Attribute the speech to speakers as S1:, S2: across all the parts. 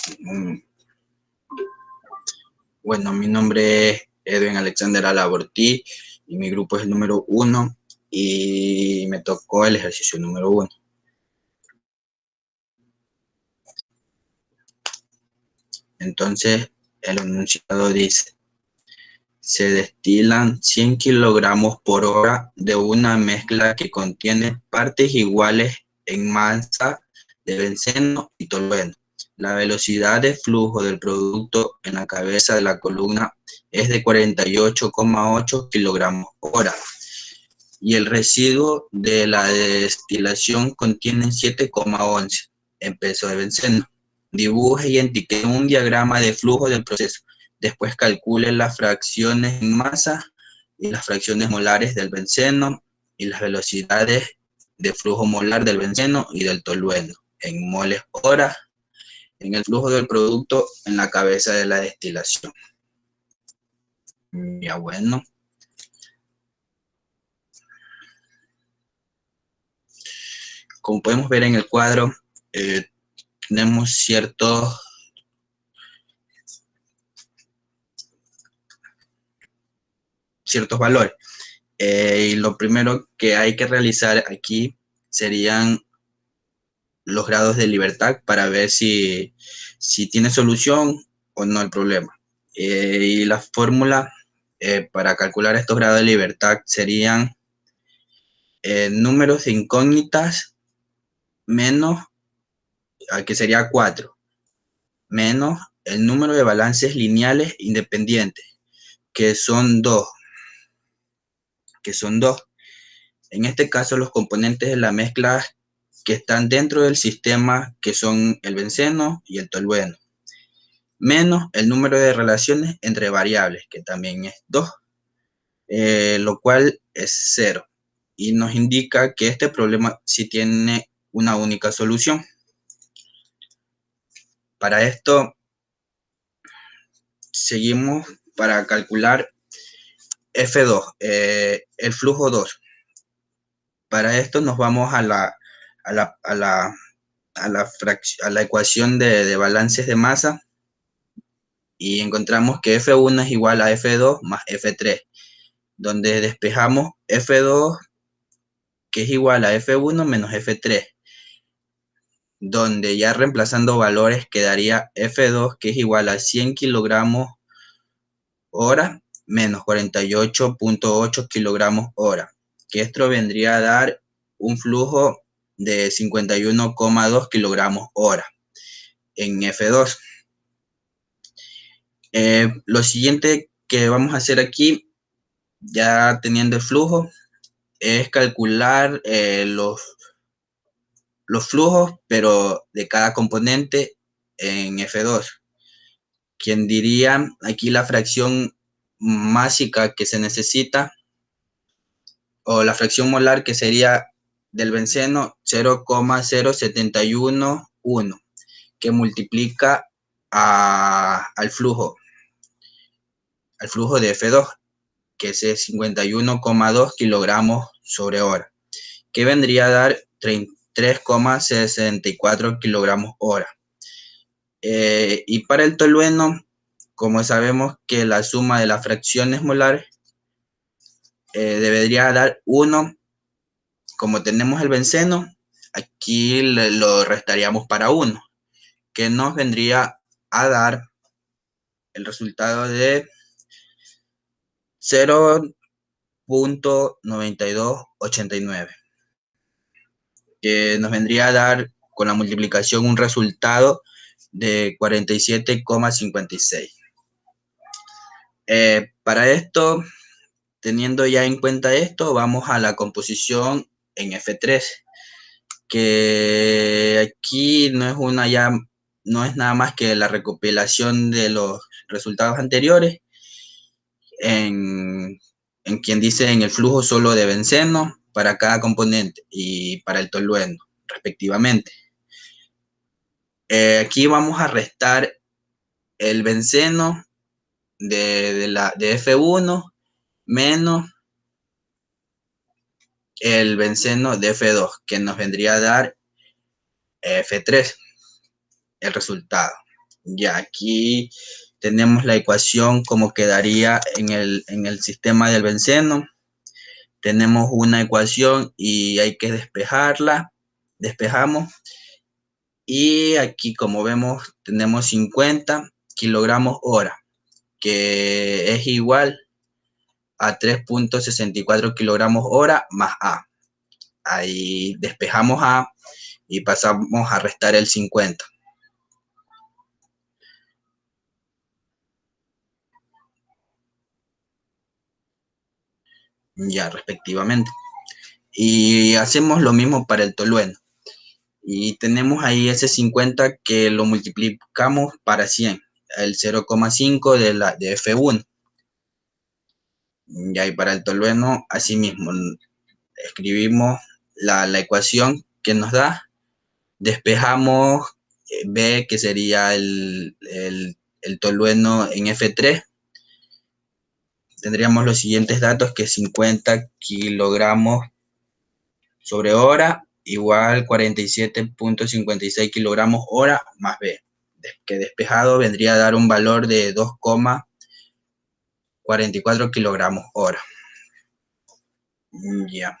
S1: Mm, Bueno, mi nombre es Edwin Alexander Alabortí y mi grupo es el número 1 y me tocó el ejercicio número 1. Entonces, el enunciado dice: se destilan 100 kilogramos por hora de una mezcla que contiene partes iguales en masa de benceno y tolueno. La velocidad de flujo del producto en la cabeza de la columna es de 48,8 kilogramos por hora y el residuo de la destilación contiene 7,11 en peso de benceno. Dibuje y etiquete un diagrama de flujo del proceso. Después calcule las fracciones en masa y las fracciones molares del benceno y las velocidades de flujo molar del benceno y del tolueno en moles hora en el flujo del producto en la cabeza de la destilación. Ya bueno. Como podemos ver en el cuadro, tenemos ciertos valores. Y lo primero que hay que realizar aquí serían los grados de libertad para ver si tiene solución o no el problema. Y la fórmula para calcular estos grados de libertad serían números de incógnitas menos, que sería 4, menos el número de balances lineales independientes, que son 2. En este caso, los componentes de la mezcla que están dentro del sistema, que son el benceno y el tolueno, menos el número de relaciones entre variables, que también es 2, lo cual es 0. Y nos indica que este problema sí tiene una única solución. Para esto, seguimos para calcular F2, el flujo 2. Para esto nos vamos a la ecuación de balances de masa y encontramos que F1 es igual a F2 más F3, donde despejamos F2, que es igual a F1 menos F3, donde ya reemplazando valores quedaría F2, que es igual a 100 kilogramos hora menos 48,8 kilogramos hora, que esto vendría a dar un flujo de 51,2 kilogramos hora en F2. Lo siguiente que vamos a hacer aquí, ya teniendo el flujo, es calcular los flujos, pero de cada componente en F2. Quien diría aquí la fracción másica que se necesita, o la fracción molar, que sería del benceno 0,0711, que multiplica al flujo de F2, que es 51,2 kilogramos sobre hora, que vendría a dar 3,64 kilogramos hora. Y para el tolueno, como sabemos que la suma de las fracciones molares debería dar 1, como tenemos el benceno, aquí lo restaríamos para 1, que nos vendría a dar el resultado de 0,9289, que nos vendría a dar con la multiplicación un resultado de 47,56. Para esto, teniendo ya en cuenta esto, vamos a la composición en F3, que aquí no es nada más que la recopilación de los resultados anteriores en quien dice en el flujo solo de benceno para cada componente y para el tolueno, respectivamente. Aquí vamos a restar el benceno de F1 menos el benceno de F2, que nos vendría a dar F3, el resultado. Ya aquí tenemos la ecuación como quedaría en el sistema del benceno. Tenemos una ecuación y hay que despejarla. Despejamos. Y aquí, como vemos, tenemos 50 kilogramos hora, que es igual a 3,64 kilogramos hora más A. Ahí despejamos A y pasamos a restar el 50. Ya, respectivamente. Y hacemos lo mismo para el tolueno. Y tenemos ahí ese 50 que lo multiplicamos para 100, el 0,5 de F1. Ya, y para el tolueno, asimismo, escribimos la ecuación que nos da, despejamos B, que sería el tolueno en F3. Tendríamos los siguientes datos, que 50 kilogramos sobre hora igual 47,56 kilogramos hora más B, que despejado vendría a dar un valor de 2,44 kilogramos hora. Ya.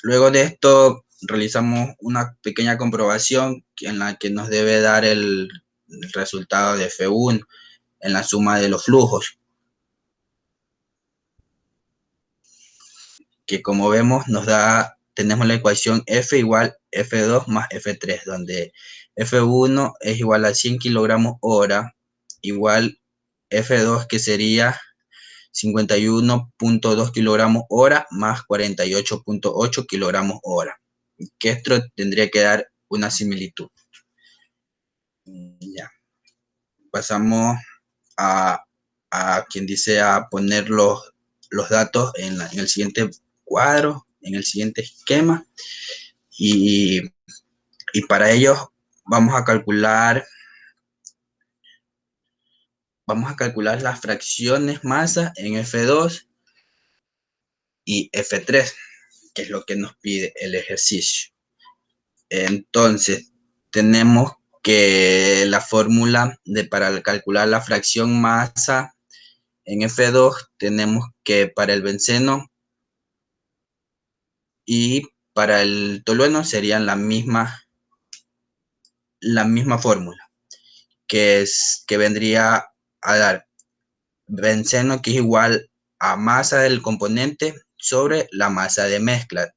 S1: Luego de esto realizamos una pequeña comprobación en la que nos debe dar el resultado de F1 en la suma de los flujos, que como vemos tenemos la ecuación F igual F2 más F3, donde F1 es igual a 100 kilogramos hora, igual F2, que sería 51,2 kilogramos hora más 48,8 kilogramos hora, que esto tendría que dar una similitud. Ya. Pasamos a quien dice a poner los datos en el siguiente cuadro, en el siguiente esquema, y para ello vamos a calcular las fracciones masa en F2 y F3, que es lo que nos pide el ejercicio. Entonces, tenemos que la fórmula para calcular la fracción masa en F2, tenemos que para el benceno y para el tolueno serían la misma fórmula, que vendría a dar benceno, que es igual a masa del componente sobre la masa de mezcla.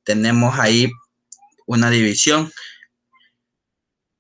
S1: Tenemos ahí una división.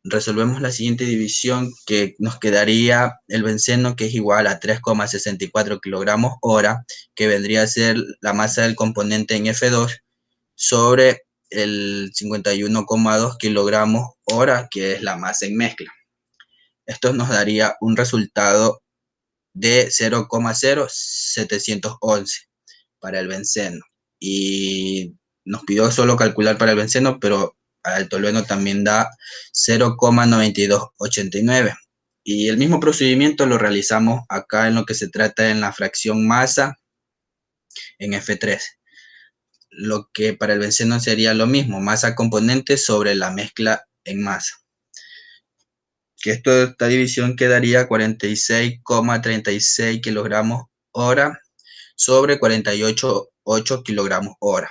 S1: Resolvemos la siguiente división, que nos quedaría el benceno, que es igual a 3,64 kilogramos hora, que vendría a ser la masa del componente en F2, sobre el 51,2 kilogramos hora, que es la masa en mezcla. Esto nos daría un resultado de 0,0711 para el benceno. Y nos pidió solo calcular para el benceno, pero al tolueno también da 0,9289. Y el mismo procedimiento lo realizamos acá en lo que se trata en la fracción masa en F3. Lo que para el benceno sería lo mismo, masa componente sobre la mezcla en masa. Que esta división quedaría 46,36 kilogramos hora sobre 48,8 kilogramos hora.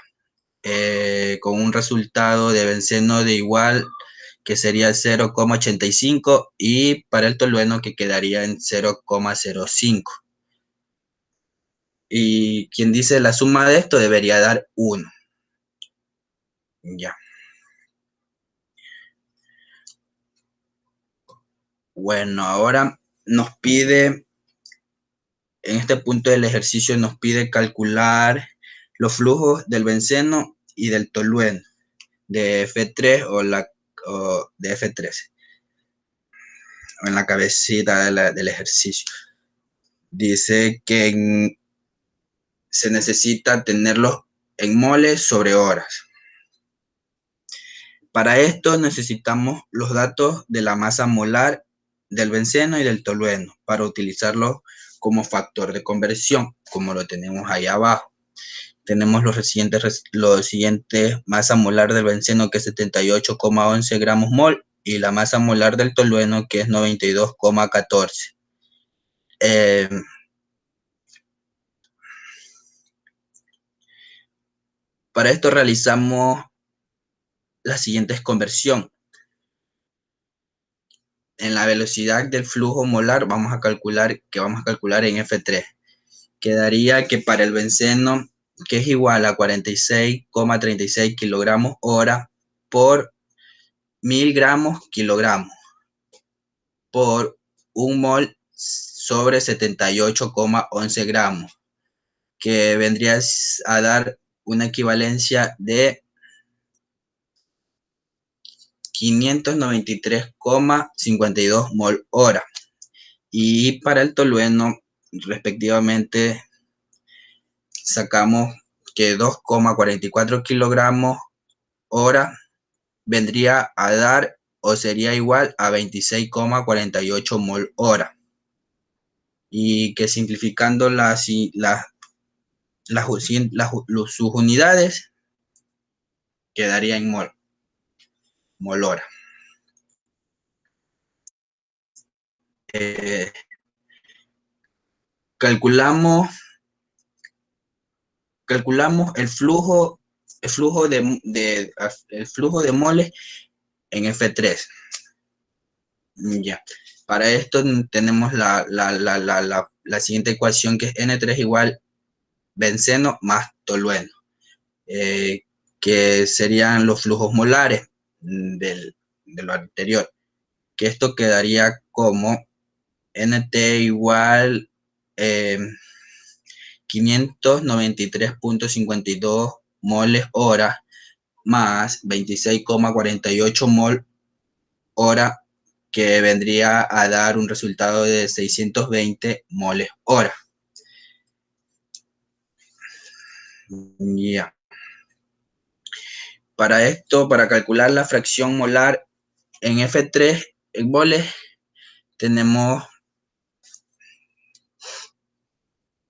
S1: Con un resultado de benceno de igual, que sería 0,85, y para el tolueno, que quedaría en 0,05. Y quien dice la suma de esto debería dar 1. Ya. Bueno, ahora nos pide, en este punto del ejercicio, nos pide calcular los flujos del benceno y del tolueno, de F3 o de F3, en la cabecita del ejercicio. Dice que se necesita tenerlos en moles sobre horas. Para esto necesitamos los datos de la masa molar del benceno y del tolueno para utilizarlos como factor de conversión, como lo tenemos ahí abajo. tenemos los siguientes, masa molar del benceno, que es 78,11 gramos mol, y la masa molar del tolueno, que es 92,14. Para esto realizamos la siguiente conversión. En la velocidad del flujo molar vamos a calcular en F3. Quedaría que para el benceno, que es igual a 46,36 kilogramos hora por 1000 gramos kilogramos por 1 mol sobre 78,11 gramos, que vendría a dar una equivalencia de 593,52 mol hora. Y para el tolueno, respectivamente, sacamos que 2,44 kilogramos hora vendría a dar o sería igual a 26,48 mol hora. Y que simplificando sus unidades, quedaría en mol hora. Calculamos el flujo de moles en F3. Ya. Para esto tenemos la siguiente ecuación, que es N3 igual benceno más tolueno, que serían los flujos molares de lo anterior, que esto quedaría como NT igual 593,52 moles hora más 26,48 mol hora, que vendría a dar un resultado de 620 moles hora. Ya. Para esto, para calcular la fracción molar en F3 en moles, tenemos,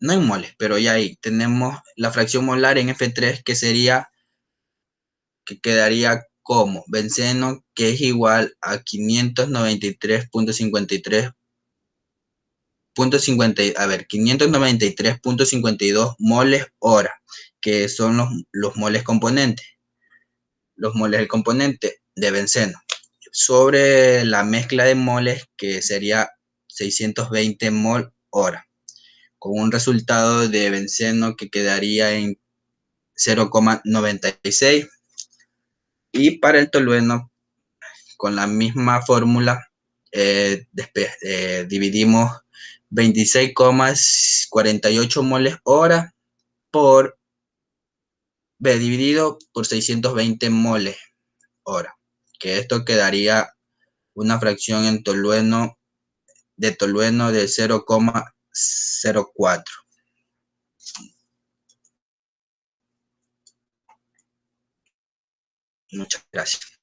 S1: no en moles, pero ya ahí tenemos la fracción molar en F3, que quedaría como benceno, que es igual a 593,52 moles hora, que son los moles componentes, los moles del componente de benceno, sobre la mezcla de moles, que sería 620 mol hora, con un resultado de benceno que quedaría en 0,96. Y para el tolueno, con la misma fórmula, dividimos 26,48 moles hora dividido por 620 moles hora, que esto quedaría una fracción de tolueno de 0,04. Muchas gracias.